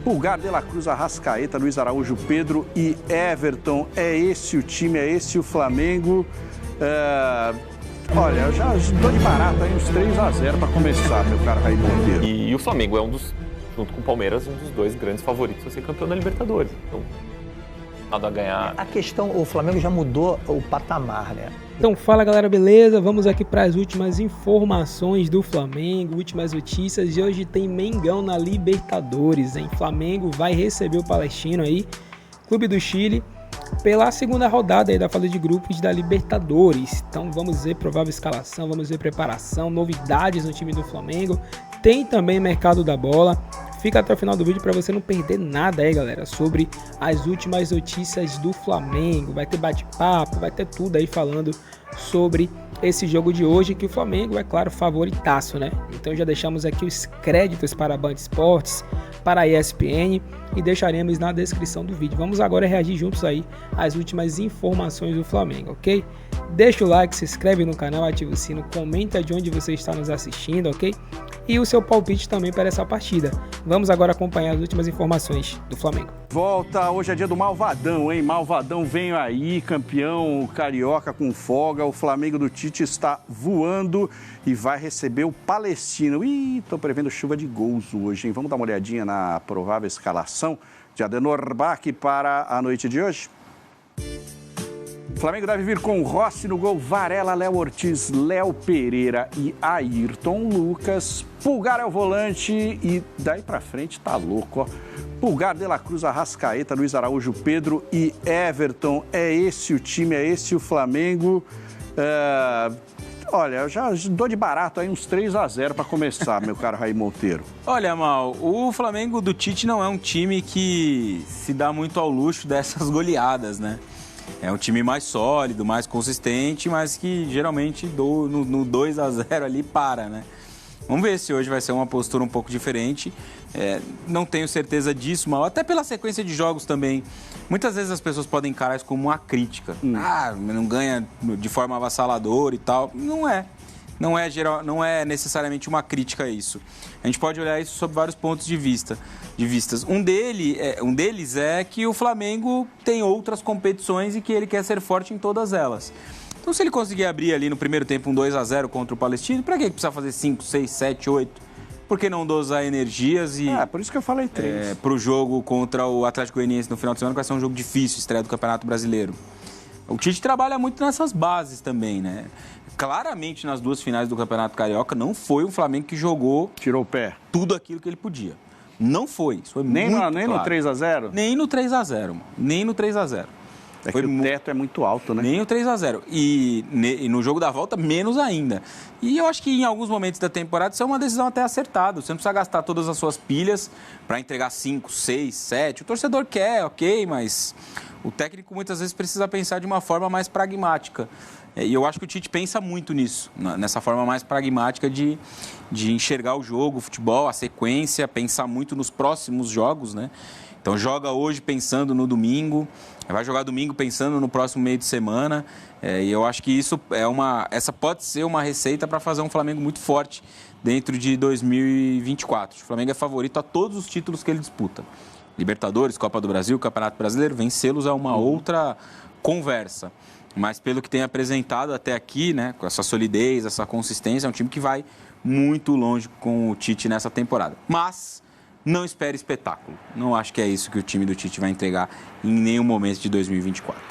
Pulgar, De La Cruz, Arrascaeta, Luiz Araújo, Pedro e Everton. É esse o time, é esse o Flamengo. Olha, eu já dou de barato aí uns 3-0 para começar, meu caro Raí Monteiro. E o Flamengo é junto com o Palmeiras, um dos dois grandes favoritos a ser campeão da Libertadores. Então, nada a ganhar. A questão, o Flamengo já mudou o patamar, né? Então fala galera, beleza? Vamos aqui para as últimas informações do Flamengo, últimas notícias. E hoje tem Mengão na Libertadores, hein? Flamengo vai receber o Palestino aí, Clube do Chile, pela segunda rodada aí da fase de grupos da Libertadores. Então vamos ver provável escalação, vamos ver preparação, novidades no time do Flamengo. Tem também mercado da bola. Fica até o final do vídeo para você não perder nada aí, galera, sobre as últimas notícias do Flamengo. Vai ter bate-papo, vai ter tudo aí falando sobre esse jogo de hoje, que o Flamengo é, claro, favoritaço, né? Então já deixamos aqui os créditos para a Band Esportes, para a ESPN e deixaremos na descrição do vídeo. Vamos agora reagir juntos aí às últimas informações do Flamengo, ok? Deixa o like, se inscreve no canal, ativa o sino, comenta de onde você está nos assistindo, ok? E o seu palpite também para essa partida. Vamos agora acompanhar as últimas informações do Flamengo. Volta, hoje é dia do Malvadão, hein? Malvadão vem aí, campeão carioca com folga. O Flamengo do Tite está voando e vai receber o Palestino. Ih, tô prevendo chuva de gols hoje, hein? Vamos dar uma olhadinha na provável escalação de Adenor Bach para a noite de hoje? O Flamengo deve vir com Rossi no gol, Varela, Léo Ortiz, Léo Pereira e Ayrton Lucas. Pulgar é o volante e daí pra frente tá louco, ó. Pulgar, De La Cruz, Arrascaeta, Luiz Araújo, Pedro e Everton. É esse o time, é esse o Flamengo. Olha, eu já dou de barato aí uns 3-0 para começar, meu caro Raí Monteiro. Olha, Mal, o Flamengo do Tite não é um time que se dá muito ao luxo dessas goleadas, né? É um time mais sólido, mais consistente, mas que geralmente no 2-0 ali para, né? Vamos ver se hoje vai ser uma postura um pouco diferente. Não tenho certeza disso, mas até pela sequência de jogos também. Muitas vezes as pessoas podem encarar isso como uma crítica. Não ganha de forma avassaladora e tal. Não é. Não é necessariamente uma crítica a isso. A gente pode olhar isso sob vários pontos de vista. Um deles é que o Flamengo tem outras competições e que ele quer ser forte em todas elas. Então, se ele conseguir abrir ali no primeiro tempo um 2-0 contra o Palestino, para que precisa fazer 5, 6, 7, 8? Por que não dosar energias e... por isso que eu falei 3. Para o jogo contra o Atlético Goianiense no final de semana, que vai ser um jogo difícil, estreia do Campeonato Brasileiro. O Tite trabalha muito nessas bases também, né? Claramente, nas duas finais do Campeonato Carioca, não foi um Flamengo que jogou... Tirou o pé. Tudo aquilo que ele podia. Não foi. Isso foi nem muito claro. No 3-0? Nem no 3-0, Nem no 3-0. É que o teto é muito alto, né? Nem o 3-0. E no jogo da volta, menos ainda. E eu acho que em alguns momentos da temporada isso é uma decisão até acertada. Você não precisa gastar todas as suas pilhas para entregar 5, 6, 7. O torcedor quer, ok, mas o técnico muitas vezes precisa pensar de uma forma mais pragmática. E eu acho que o Tite pensa muito nisso, nessa forma mais pragmática de enxergar o jogo, o futebol, a sequência, pensar muito nos próximos jogos, né? Então joga hoje pensando no domingo, vai jogar domingo pensando no próximo meio de semana. E eu acho que essa pode ser uma receita para fazer um Flamengo muito forte dentro de 2024. O Flamengo é favorito a todos os títulos que ele disputa. Libertadores, Copa do Brasil, Campeonato Brasileiro, vencê-los é uma outra conversa. Mas pelo que tem apresentado até aqui, né, com essa solidez, essa consistência, é um time que vai muito longe com o Tite nessa temporada. Mas não espere espetáculo. Não acho que é isso que o time do Tite vai entregar em nenhum momento de 2024.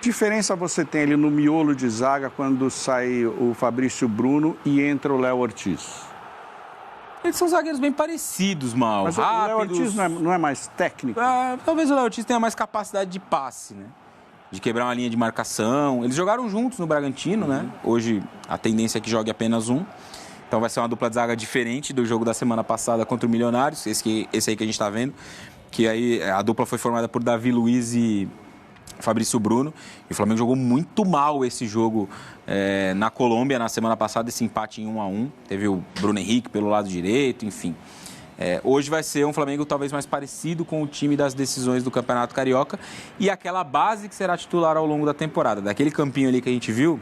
Que diferença você tem ali no miolo de zaga quando sai o Fabrício Bruno e entra o Léo Ortiz? Eles são zagueiros bem parecidos, Mal. Mas rápidos. O Léo Ortiz não é mais técnico? Talvez o Léo Ortiz tenha mais capacidade de passe, né? De quebrar uma linha de marcação. Eles jogaram juntos no Bragantino, né? Hoje a tendência é que jogue apenas um. Então vai ser uma dupla de zaga diferente do jogo da semana passada contra o Milionários, esse aí que a gente está vendo, que aí a dupla foi formada por Davi Luiz e Fabrício Bruno. E o Flamengo jogou muito mal esse jogo na Colômbia na semana passada, esse empate em 1-1. Teve o Bruno Henrique pelo lado direito, enfim. Hoje vai ser um Flamengo talvez mais parecido com o time das decisões do Campeonato Carioca e aquela base que será titular ao longo da temporada. Daquele campinho ali que a gente viu,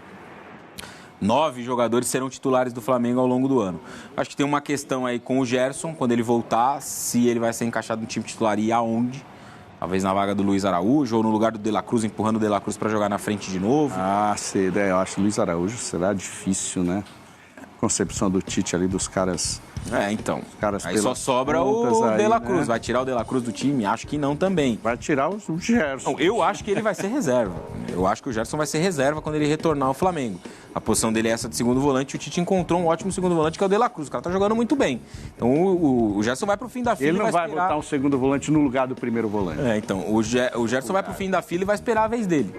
9 jogadores serão titulares do Flamengo ao longo do ano. Acho que tem uma questão aí com o Gerson, quando ele voltar, se ele vai ser encaixado no time titular e aonde. Talvez na vaga do Luiz Araújo ou no lugar do De La Cruz, empurrando o De La Cruz para jogar na frente de novo. Eu acho que o Luiz Araújo será difícil, né? Concepção do Tite ali dos caras... Então. Caras aí só sobra o De La Cruz. Né? Vai tirar o De La Cruz do time? Acho que não também. Vai tirar o Gerson. Não, eu acho que ele vai ser reserva. Eu acho que o Gerson vai ser reserva quando ele retornar ao Flamengo. A posição dele é essa de segundo volante. O Tite encontrou um ótimo segundo volante, que é o De La Cruz. O cara tá jogando muito bem. Então o Gerson vai pro fim da fila. Ele não vai botar um segundo volante no lugar do primeiro volante. Então, o Gerson vai pro fim da fila e vai esperar a vez dele.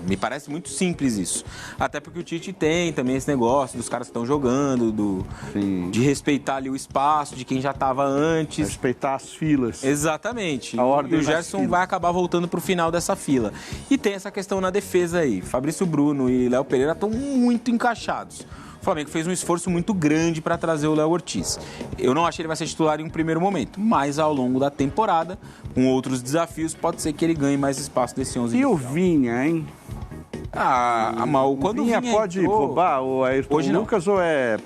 Me parece muito simples isso. Até porque o Tite tem também esse negócio dos caras que estão jogando, de respeitar ali o espaço de quem já estava antes. Respeitar as filas. Exatamente. A ordem e o Gerson vai acabar voltando para o final dessa fila. E tem essa questão na defesa aí. Fabrício Bruno e Léo Pereira estão muito encaixados. O Flamengo fez um esforço muito grande para trazer o Léo Ortiz. Eu não acho que ele vai ser titular em um primeiro momento, mas ao longo da temporada, com outros desafios, pode ser que ele ganhe mais espaço desse 11 inicial. E o Vinha, hein? Quando o Vinha pode roubar o Ayrton hoje Lucas ou é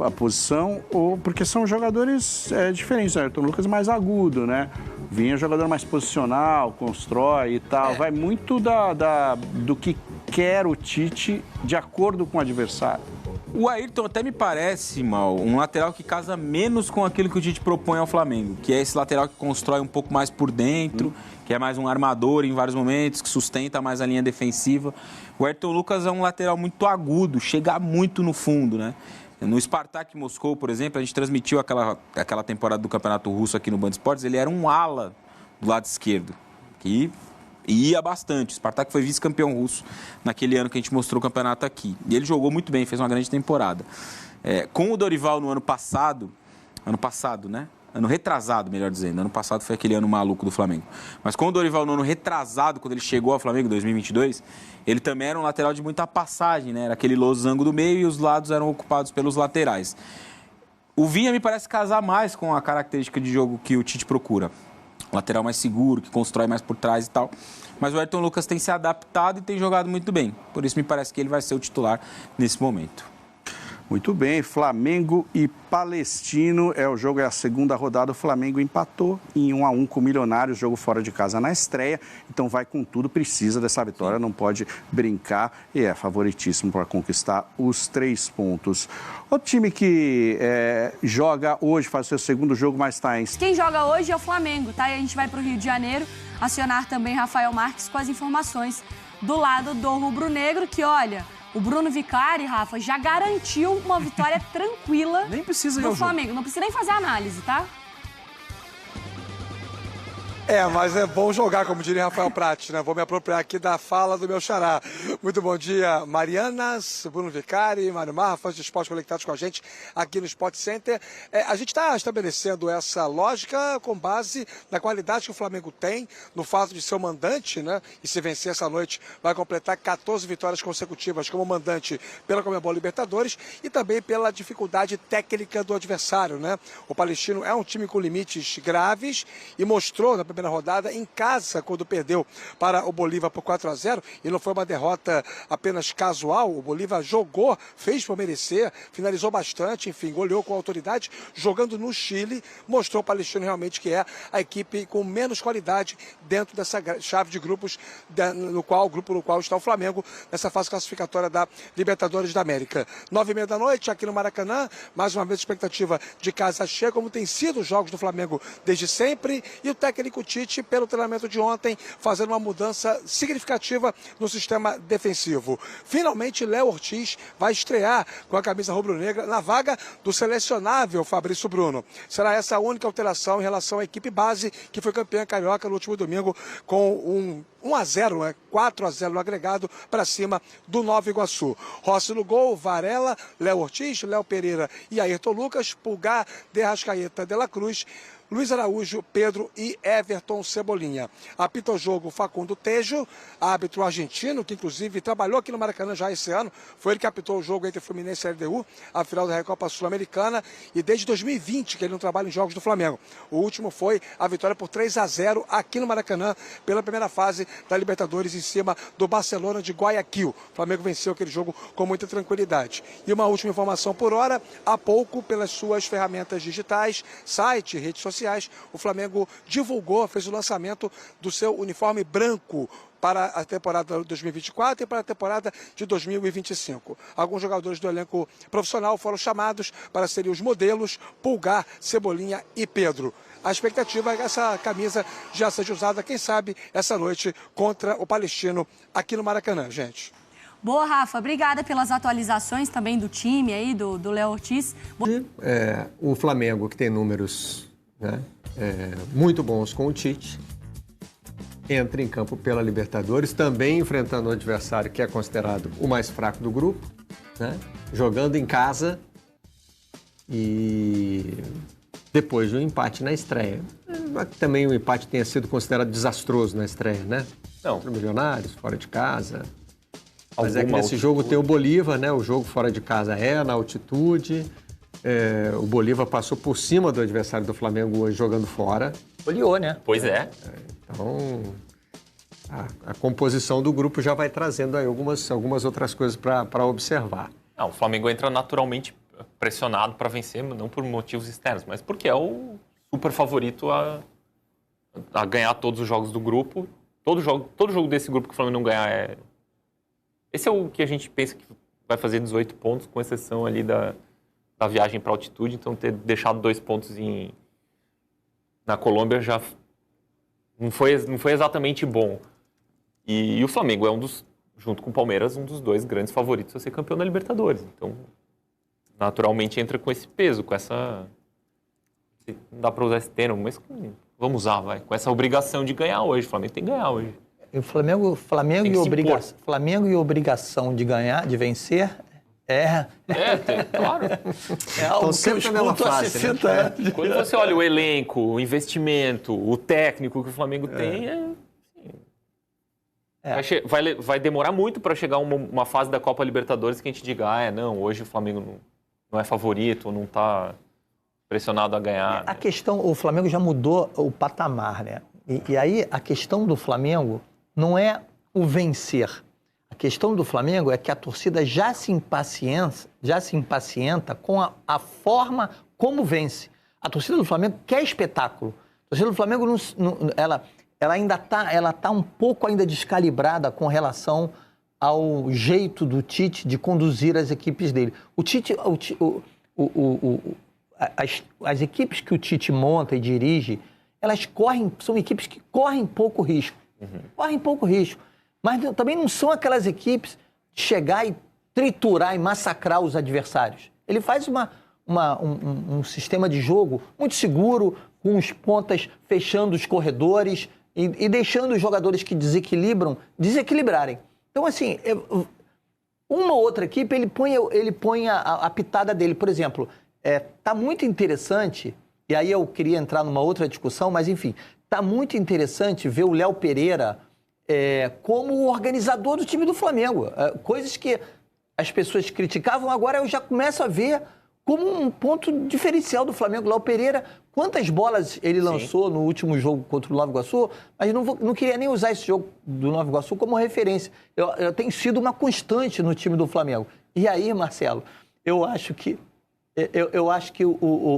a posição, ou porque são jogadores diferentes. O Ayrton Lucas é mais agudo, né? O Vinha é um jogador mais posicional, constrói e tal. Vai muito do que quer o Tite de acordo com o adversário. O Ayrton até me parece, um lateral que casa menos com aquilo que o Tite propõe ao Flamengo, que é esse lateral que constrói um pouco mais por dentro, que é mais um armador em vários momentos, que sustenta mais a linha defensiva. O Ayrton Lucas é um lateral muito agudo, chega muito no fundo, né? No Spartak Moscou, por exemplo, a gente transmitiu aquela temporada do Campeonato Russo aqui no Band Esportes, ele era um ala do lado esquerdo, que ia bastante. O Spartak foi vice-campeão russo naquele ano que a gente mostrou o campeonato aqui. E ele jogou muito bem, fez uma grande temporada. Com o Dorival no ano passado, né? Ano retrasado, melhor dizendo. Ano passado foi aquele ano maluco do Flamengo. Mas com o Dorival no ano retrasado, quando ele chegou ao Flamengo, em 2022, ele também era um lateral de muita passagem, né? Era aquele losango do meio e os lados eram ocupados pelos laterais. O Vinha me parece casar mais com a característica de jogo que o Tite procura. Um lateral mais seguro, que constrói mais por trás e tal. Mas o Ayrton Lucas tem se adaptado e tem jogado muito bem. Por isso me parece que ele vai ser o titular nesse momento. Muito bem, Flamengo e Palestino é o jogo, é a segunda rodada. O Flamengo empatou em 1-1 com o Milionários, jogo fora de casa na estreia. Então vai com tudo, precisa dessa vitória, não pode brincar e é favoritíssimo para conquistar os 3 pontos. O time que joga hoje, faz o seu segundo jogo, mas está em... Quem joga hoje é o Flamengo, tá? E a gente vai para o Rio de Janeiro acionar também Rafael Marques com as informações do lado do rubro-negro, que olha... O Bruno Vicari, Rafa, já garantiu uma vitória tranquila nem precisa do Flamengo. Não precisa nem fazer análise, tá? Mas é bom jogar, como diria Rafael Prati, né? Vou me apropriar aqui da fala do meu xará. Muito bom dia, Marianas, Bruno Vicari, Mário Marra, fãs de esporte conectados com a gente aqui no Sport Center. A gente está estabelecendo essa lógica com base na qualidade que o Flamengo tem, no fato de ser o mandante, né? E se vencer essa noite, vai completar 14 vitórias consecutivas como mandante pela Conmebol Libertadores e também pela dificuldade técnica do adversário, né? O Palestino é um time com limites graves e mostrou na primeira rodada em casa quando perdeu para o Bolívar por 4-0 e não foi uma derrota apenas casual. O Bolívar jogou, fez por merecer, finalizou bastante, enfim, goleou com autoridade, jogando no Chile, mostrou o Palestino realmente que é a equipe com menos qualidade dentro dessa chave de grupos no qual está o Flamengo nessa fase classificatória da Libertadores da América. 9h30 da noite aqui no Maracanã, mais uma vez expectativa de casa cheia, como tem sido os jogos do Flamengo desde sempre, e o técnico Tite, pelo treinamento de ontem, fazendo uma mudança significativa no sistema defensivo. Finalmente, Léo Ortiz vai estrear com a camisa rubro-negra na vaga do selecionável Fabrício Bruno. Será essa a única alteração em relação à equipe base, que foi campeã carioca no último domingo com 1-0, né? 4-0 no agregado para cima do Nova Iguaçu. Rossi no gol, Varela, Léo Ortiz, Léo Pereira e Ayrton Lucas, Pulgar, De Arrascaeta, De La Cruz, Luiz Araújo, Pedro e Everton Cebolinha. Apita o jogo Facundo Tejo, árbitro argentino, que inclusive trabalhou aqui no Maracanã já esse ano. Foi ele que apitou o jogo entre Fluminense e LDU, a final da Recopa Sul-Americana. E desde 2020 que ele não trabalha em jogos do Flamengo. O último foi a vitória por 3-0 aqui no Maracanã, pela primeira fase da Libertadores em cima do Barcelona de Guayaquil. O Flamengo venceu aquele jogo com muita tranquilidade. E uma última informação por hora, há pouco, pelas suas ferramentas digitais, site, redes sociais, o Flamengo divulgou, fez o lançamento do seu uniforme branco para a temporada 2024 e para a temporada de 2025. Alguns jogadores do elenco profissional foram chamados para serem os modelos Pulgar, Cebolinha e Pedro. A expectativa é que essa camisa já seja usada, quem sabe, essa noite contra o Palestino aqui no Maracanã, gente. Boa, Rafa. Obrigada pelas atualizações também do time aí, do Léo Ortiz. O Flamengo, que tem números, né, muito bons com o Tite, entra em campo pela Libertadores, também enfrentando um adversário que é considerado o mais fraco do grupo, né, jogando em casa e depois de um empate na estreia. Também o empate tenha sido considerado desastroso na estreia, né? Não. Contra o Milionários, fora de casa. Mas é que Alguma nesse jogo tem o Bolívar, né? O jogo fora de casa na altitude. O Bolívar passou por cima do adversário do Flamengo hoje jogando fora. Olhou, né? Pois é. Então, a composição do grupo já vai trazendo aí algumas outras coisas para observar. O Flamengo entra naturalmente pressionado para vencer, não por motivos externos, mas porque é o super favorito a ganhar todos os jogos do grupo. Todo jogo desse grupo que o Flamengo não ganhar Esse é o que a gente pensa que vai fazer 18 pontos, com exceção ali da viagem para altitude. Então, ter deixado 2 pontos na Colômbia já não foi exatamente bom. E o Flamengo é junto com o Palmeiras, um dos 2 grandes favoritos a ser campeão da Libertadores. Então, naturalmente, entra com esse peso, com essa... Não dá para usar esse termo, mas vamos usar, vai. Com essa obrigação de ganhar hoje. O Flamengo tem que ganhar hoje. O Flamengo e obrigação de ganhar, de vencer, claro. É algo que eu escuto há 60 anos. Quando você olha o elenco, o investimento, o técnico que o Flamengo tem, vai demorar muito para chegar uma fase da Copa Libertadores que a gente diga, não, hoje o Flamengo não é favorito, não está pressionado a ganhar. A questão, o Flamengo já mudou o patamar, né? E aí a questão do Flamengo não é o vencer. A questão do Flamengo é que a torcida já se impacienta com a forma como vence. A torcida do Flamengo quer espetáculo. A torcida do Flamengo ela ainda está um pouco ainda descalibrada com relação ao jeito do Tite de conduzir as equipes dele. As equipes que o Tite monta e dirige, são equipes que correm pouco risco. Correm pouco risco. Mas também não são aquelas equipes de chegar e triturar e massacrar os adversários. Ele faz um sistema de jogo muito seguro, com os pontas fechando os corredores e deixando os jogadores que desequilibrarem. Então, assim, uma ou outra equipe, ele põe a pitada dele. Por exemplo, tá muito interessante, e aí eu queria entrar numa outra discussão, mas enfim, tá muito interessante ver o Léo Pereira como organizador do time do Flamengo. Coisas que as pessoas criticavam, agora eu já começo a ver como um ponto diferencial do Flamengo. Léo Pereira, quantas bolas ele lançou no último jogo contra o Nova Iguaçu, mas não queria nem usar esse jogo do Nova Iguaçu como referência. Eu tenho sido uma constante no time do Flamengo. E aí, Marcelo, eu acho que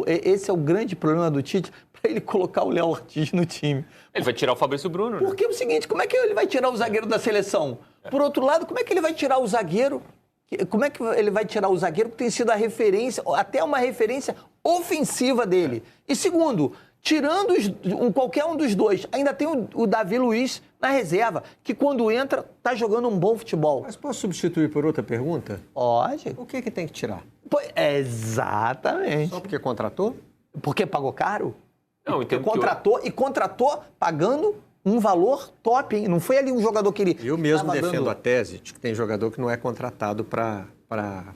esse é o grande problema do Tite, para ele colocar o Léo Ortiz no time. Ele vai tirar o Fabrício Bruno, né? Porque é o seguinte, como é que ele vai tirar o zagueiro da seleção? Por outro lado, como é que ele vai tirar o zagueiro? Como é que ele vai tirar o zagueiro que tem sido a referência, até uma referência ofensiva dele? E segundo, tirando qualquer um dos dois, ainda tem o Davi Luiz na reserva, que quando entra, tá jogando um bom futebol. Mas posso substituir por outra pergunta? Pode. O que tem que tirar? Exatamente. Só porque contratou? Porque pagou caro? Não, porque contratou pagando um valor top, hein? Não foi ali um jogador que ele... Eu mesmo defendo a tese de que tem jogador que não é contratado para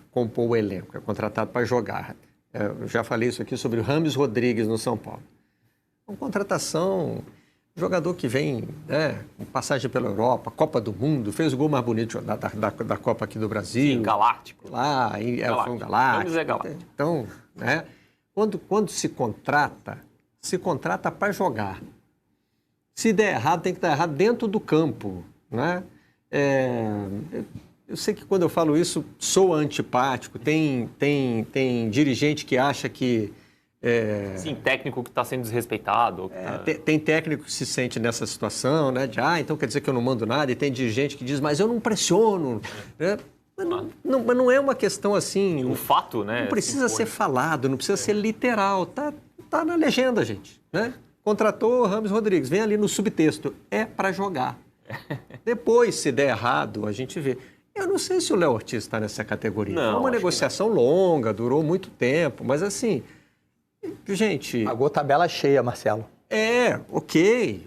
compor o elenco, é contratado para jogar. Eu já falei isso aqui sobre o Rames Rodrigues no São Paulo. Uma contratação, jogador que vem, né, com passagem pela Europa, Copa do Mundo, fez o gol mais bonito da Copa aqui do Brasil. Sim, galáctico. Lá, foi um galáctico. Vamos galáctico. Então, né, quando se contrata para jogar. Se der errado, tem que dar errado dentro do campo, né? Eu sei que quando eu falo isso, sou antipático. Tem dirigente que acha que... Sim, técnico que está sendo desrespeitado. Tem técnico que se sente nessa situação, né? Então quer dizer que eu não mando nada. E tem dirigente que diz, mas eu não pressiono. Né? Mas não é uma questão assim... Um fato, né? Não precisa ser falado, não precisa ser literal. Tá na legenda, gente. Né? Contratou o Rames Rodrigues. Vem ali no subtexto. É para jogar. Depois, se der errado, a gente vê. Eu não sei se o Léo Ortiz está nessa categoria. Não, foi uma negociação longa, durou muito tempo. Mas assim, gente... Pagou tabela cheia, Marcelo. Ok.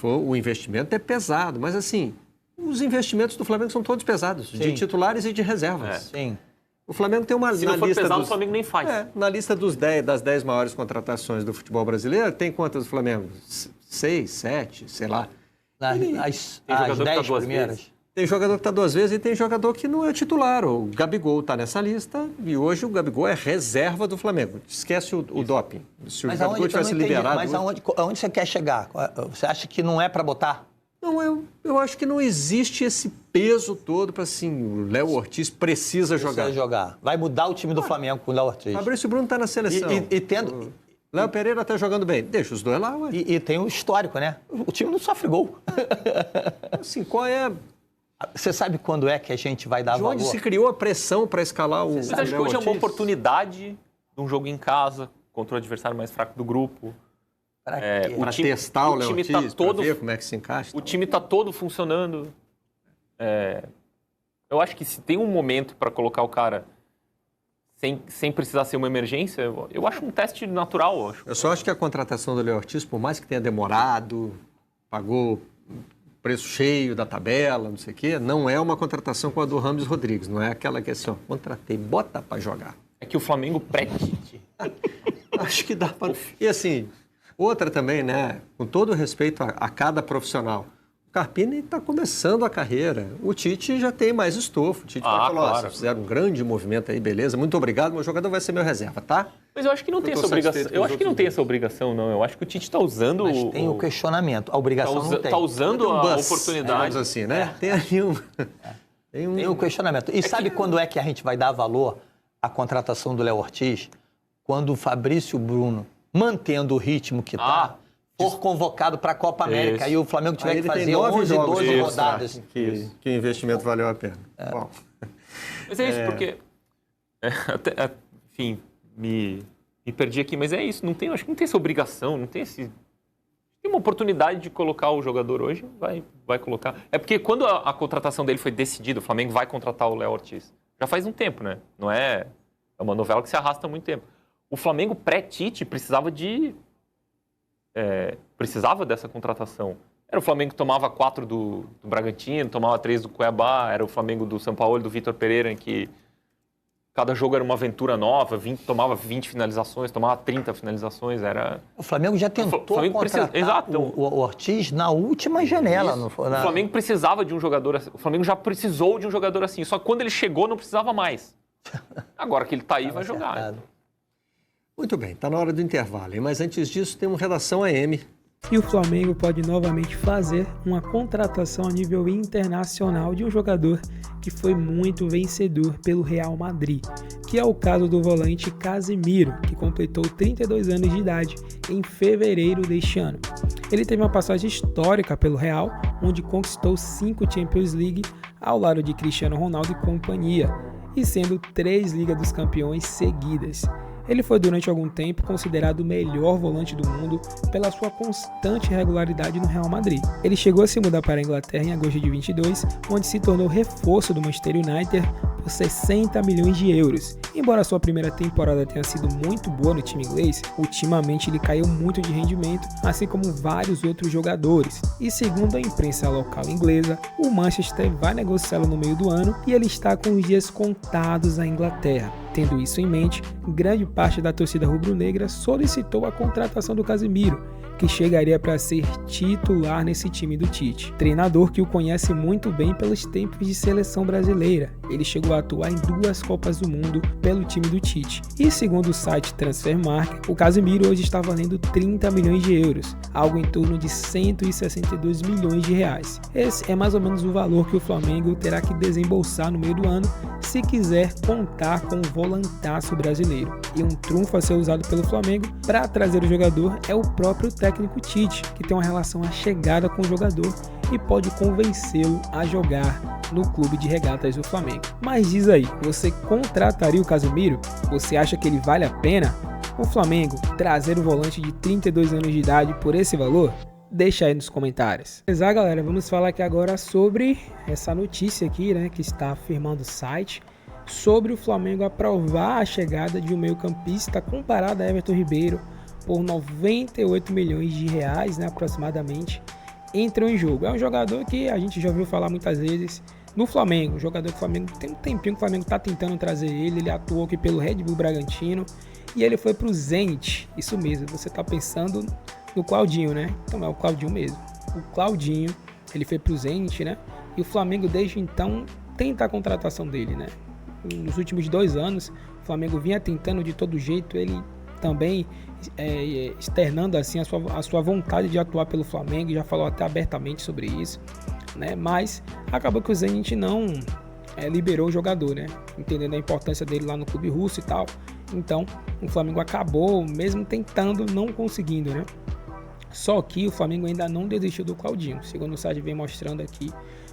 O investimento é pesado. Mas assim, os investimentos do Flamengo são todos pesados. Sim. De titulares e de reservas. Sim. O Flamengo tem uma... Se não for pesado, o Flamengo nem faz. Na lista das 10 maiores contratações do futebol brasileiro, tem quantas do Flamengo? 6, 7, sei lá. As 10 primeiras. Tem jogador que está 2 vezes e tem jogador que não é titular. O Gabigol está nessa lista e hoje o Gabigol é reserva do Flamengo. Esquece o doping. Se o Gabigol tivesse liberado... Mas aonde você quer chegar? Você acha que não é para botar? Não, eu acho que não existe esse peso todo para assim, o Léo Ortiz precisa jogar. Vai mudar o time do Flamengo com o Léo Ortiz. Fabrício Bruno está na seleção. E tendo... Léo Pereira está jogando bem. Deixa os dois lá, ué. E tem um histórico, né? O time não sofre gol. Assim, qual é... Você sabe quando é que a gente vai dar valor? De onde se criou a pressão para escalar o... Mas acho que hoje é uma oportunidade de um jogo em casa, contra o adversário mais fraco do grupo. Para testar o Léo Ortiz, para ver como é que se encaixa. O time está todo funcionando. Eu acho que se tem um momento para colocar o cara sem precisar ser uma emergência, eu acho um teste natural. Eu só acho que a contratação do Léo Ortiz, por mais que tenha demorado, pagou preço cheio da tabela, não sei o quê, não é uma contratação com a do Rames Rodrigues, não é aquela que é assim, contratei, bota para jogar. É que o Flamengo pré-Tite. Acho que dá para... E assim, outra também, né, com todo respeito a cada profissional, o Carpini está começando a carreira, o Tite já tem mais estofo, o Tite falou, claro. Vocês fizeram um grande movimento aí, beleza, muito obrigado, meu jogador vai ser meu reserva, tá? Mas eu acho que não tem essa obrigação. Eu acho que não tem essa obrigação, não. Eu acho que o Tite está usando... Mas tem o questionamento. A obrigação não tem. Está usando a oportunidade. Assim, né? Tem aí um... Tem um questionamento. E sabe quando é que a gente vai dar valor à contratação do Léo Ortiz? Quando o Fabrício Bruno, mantendo o ritmo que está, for convocado para a Copa América e o Flamengo tiver que fazer 11, 12 rodadas. Que o investimento valeu a pena. Bom. Mas é isso, porque... Enfim... Me perdi aqui, mas é isso, acho que não tem essa obrigação, não tem esse... Tem uma oportunidade de colocar o jogador hoje, vai colocar. É porque quando a contratação dele foi decidida, o Flamengo vai contratar o Léo Ortiz, já faz um tempo, né? Não é... É uma novela que se arrasta há muito tempo. O Flamengo pré-Tite precisava dessa contratação. Era o Flamengo que tomava 4 do Bragantino, tomava 3 do Cuiabá, era o Flamengo do São Paulo e do Vitor Pereira, em que cada jogo era uma aventura nova, tomava 20 finalizações, tomava 30 finalizações, era... O Flamengo já tentou contratar o Ortiz na última janela. O Flamengo precisava de um jogador assim, o Flamengo já precisou de um jogador assim, só que quando ele chegou não precisava mais. Agora que ele está aí, vai jogar. Muito bem, está na hora do intervalo, hein? Mas antes disso tem uma redação AM. E o Flamengo pode novamente fazer uma contratação a nível internacional de um jogador que foi muito vencedor pelo Real Madrid, que é o caso do volante Casemiro, que completou 32 anos de idade em fevereiro deste ano. Ele teve uma passagem histórica pelo Real, onde conquistou 5 Champions League ao lado de Cristiano Ronaldo e companhia, e sendo 3 Liga dos Campeões seguidas. Ele foi durante algum tempo considerado o melhor volante do mundo pela sua constante regularidade no Real Madrid. Ele chegou a se mudar para a Inglaterra em agosto de 22, onde se tornou reforço do Manchester United por 60 milhões de euros, Embora a sua primeira temporada tenha sido muito boa no time inglês, ultimamente ele caiu muito de rendimento, assim como vários outros jogadores. E segundo a imprensa local inglesa, o Manchester vai negociá-lo no meio do ano e ele está com os dias contados na Inglaterra. Tendo isso em mente, grande parte da torcida rubro-negra solicitou a contratação do Casemiro, que chegaria para ser titular nesse time do Tite. Treinador que o conhece muito bem pelos tempos de seleção brasileira. Ele chegou a atuar em 2 Copas do Mundo pelo time do Tite. E segundo o site Transfermarkt, o Casemiro hoje está valendo 30 milhões de euros, algo em torno de 162 milhões de reais. Esse é mais ou menos o valor que o Flamengo terá que desembolsar no meio do ano se quiser contar com o volantaço brasileiro. E um trunfo a ser usado pelo Flamengo para trazer o jogador é o próprio técnico Tite, que tem uma relação achegada com o jogador e pode convencê-lo a jogar no clube de regatas do Flamengo. Mas diz aí, você contrataria o Casemiro? Você acha que ele vale a pena? O Flamengo trazer o volante de 32 anos de idade por esse valor? Deixa aí nos comentários. Beleza, galera, vamos falar aqui agora sobre essa notícia aqui, né, que está afirmando o site, sobre o Flamengo aprovar a chegada de um meio-campista comparado a Everton Ribeiro por 98 milhões de reais, né, aproximadamente, entrou em jogo. É um jogador que a gente já ouviu falar muitas vezes no Flamengo, um jogador que o Flamengo tem um tempinho que o Flamengo está tentando trazer ele atuou aqui pelo Red Bull Bragantino e ele foi para o Zenit, isso mesmo, você está pensando no Claudinho, né? Então é o Claudinho mesmo, o Claudinho, ele foi para o Zenit, né? E o Flamengo desde então tenta a contratação dele, né? Nos últimos 2 anos, o Flamengo vinha tentando de todo jeito, ele também externando assim a sua vontade de atuar pelo Flamengo, já falou até abertamente sobre isso, né? Mas acabou que o Zenit não liberou o jogador, né? Entendendo a importância dele lá no clube russo e tal. Então o Flamengo acabou mesmo tentando, não conseguindo, né? Só que o Flamengo ainda não desistiu do Claudinho. Segundo o site vem mostrando aqui,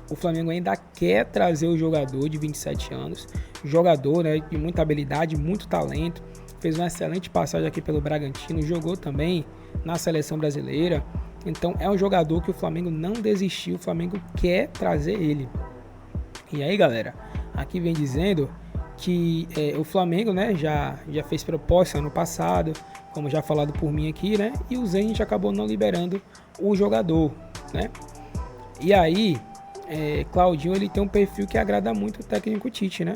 o Flamengo ainda quer trazer o jogador de 27 anos, jogador, né, de muita habilidade, muito talento, fez uma excelente passagem aqui pelo Bragantino, jogou também na seleção brasileira. Então é um jogador que o Flamengo não desistiu, o Flamengo quer trazer ele. E aí, galera, aqui vem dizendo que o Flamengo, né, já fez proposta ano passado, como já falado por mim aqui, né, e o Zenit acabou não liberando o jogador, né. E aí, Claudinho, ele tem um perfil que agrada muito o técnico Tite, né.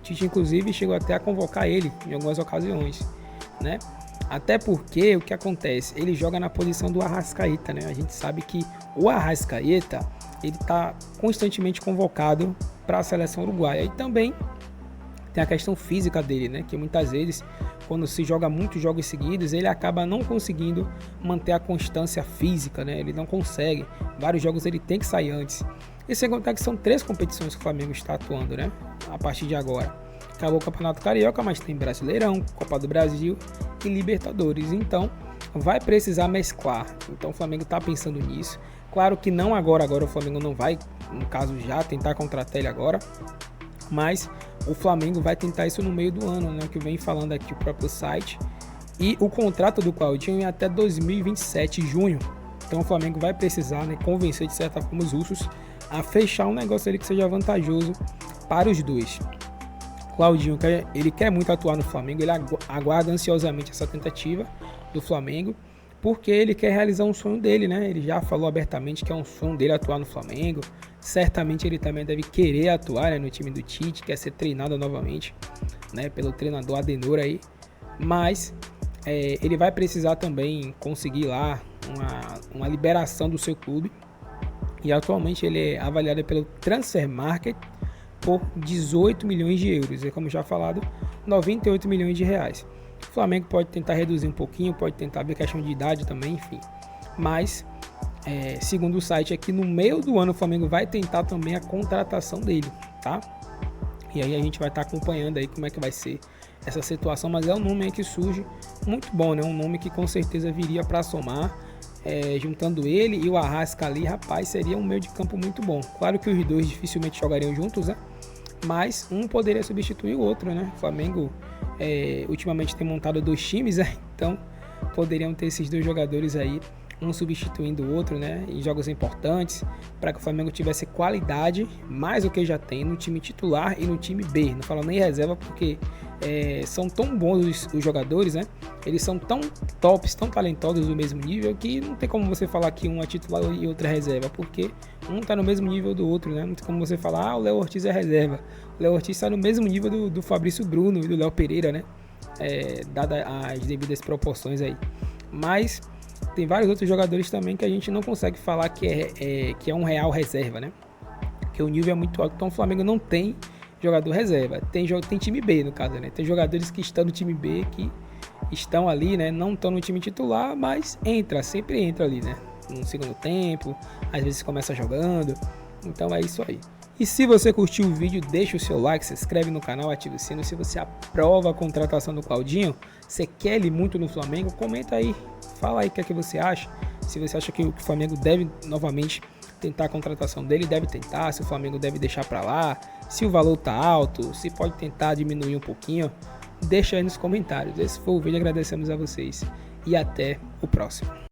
Tite, inclusive, chegou até a convocar ele em algumas ocasiões, né. Até porque, o que acontece? Ele joga na posição do Arrascaeta, né. A gente sabe que o Arrascaeta, ele está constantemente convocado para a seleção uruguaia. E também tem a questão física dele, né? Que muitas vezes, quando se joga muitos jogos seguidos, ele acaba não conseguindo manter a constância física, né? Ele não consegue. Vários jogos ele tem que sair antes. E sem contar que são 3 competições que o Flamengo está atuando, né? A partir de agora. Acabou o Campeonato Carioca, mas tem Brasileirão, Copa do Brasil e Libertadores. Então, vai precisar mesclar. Então, o Flamengo está pensando nisso. Claro que não agora o Flamengo não vai, no caso, já tentar contratar ele agora. Mas o Flamengo vai tentar isso no meio do ano, né? Que vem falando aqui o próprio site. E o contrato do Claudinho é até 2027, junho. Então o Flamengo vai precisar, né, convencer de certa forma os russos a fechar um negócio ali que seja vantajoso para os dois. Claudinho, ele quer muito atuar no Flamengo, ele aguarda ansiosamente essa tentativa do Flamengo, porque ele quer realizar um sonho dele, né? Ele já falou abertamente que é um sonho dele atuar no Flamengo. Certamente ele também deve querer atuar, né, no time do Tite, quer ser treinado novamente, né, pelo treinador Adenor aí. Mas ele vai precisar também conseguir lá uma liberação do seu clube. E atualmente ele é avaliado pelo Transfermarkt por 18 milhões de euros. E como já falado, 98 milhões de reais. O Flamengo pode tentar reduzir um pouquinho, pode tentar ver questão de idade também, enfim. Mas, segundo o site aqui, no meio do ano o Flamengo vai tentar também a contratação dele, tá? E aí a gente vai estar acompanhando aí como é que vai ser essa situação. Mas é um nome aí que surge muito bom, né? Um nome que com certeza viria para somar. Juntando ele e o Arrasca ali, rapaz, seria um meio de campo muito bom. Claro que os dois dificilmente jogariam juntos, né? Mas um poderia substituir o outro, né? O Flamengo ultimamente tem montado 2 times, né? Então poderiam ter esses 2 jogadores aí um substituindo o outro, né, em jogos importantes, para que o Flamengo tivesse qualidade, mais do que já tem no time titular e no time B. Não falo nem reserva, porque são tão bons os jogadores, né? Eles são tão tops, tão talentosos do mesmo nível, que não tem como você falar que um é titular e outro é reserva, porque um tá no mesmo nível do outro, né? Não tem como você falar, o Léo Ortiz é reserva. O Léo Ortiz tá no mesmo nível do Fabrício Bruno e do Léo Pereira, né? Dada as devidas proporções aí. Mas tem vários outros jogadores também que a gente não consegue falar que é um real reserva, né? Porque o nível é muito alto, então o Flamengo não tem jogador reserva. Tem time B, no caso, né? Tem jogadores que estão no time B, que estão ali, né? Não estão no time titular, mas sempre entra ali, né? No segundo tempo, às vezes começa jogando. Então é isso aí. E se você curtiu o vídeo, deixa o seu like, se inscreve no canal, ativa o sino. Se você aprova a contratação do Claudinho, você quer ele muito no Flamengo, comenta aí. Fala aí o que é que você acha. Se você acha que o Flamengo deve novamente tentar a contratação dele, deve tentar. Se o Flamengo deve deixar pra lá. Se o valor tá alto, se pode tentar diminuir um pouquinho. Deixa aí nos comentários. Esse foi o vídeo, agradecemos a vocês. E até o próximo.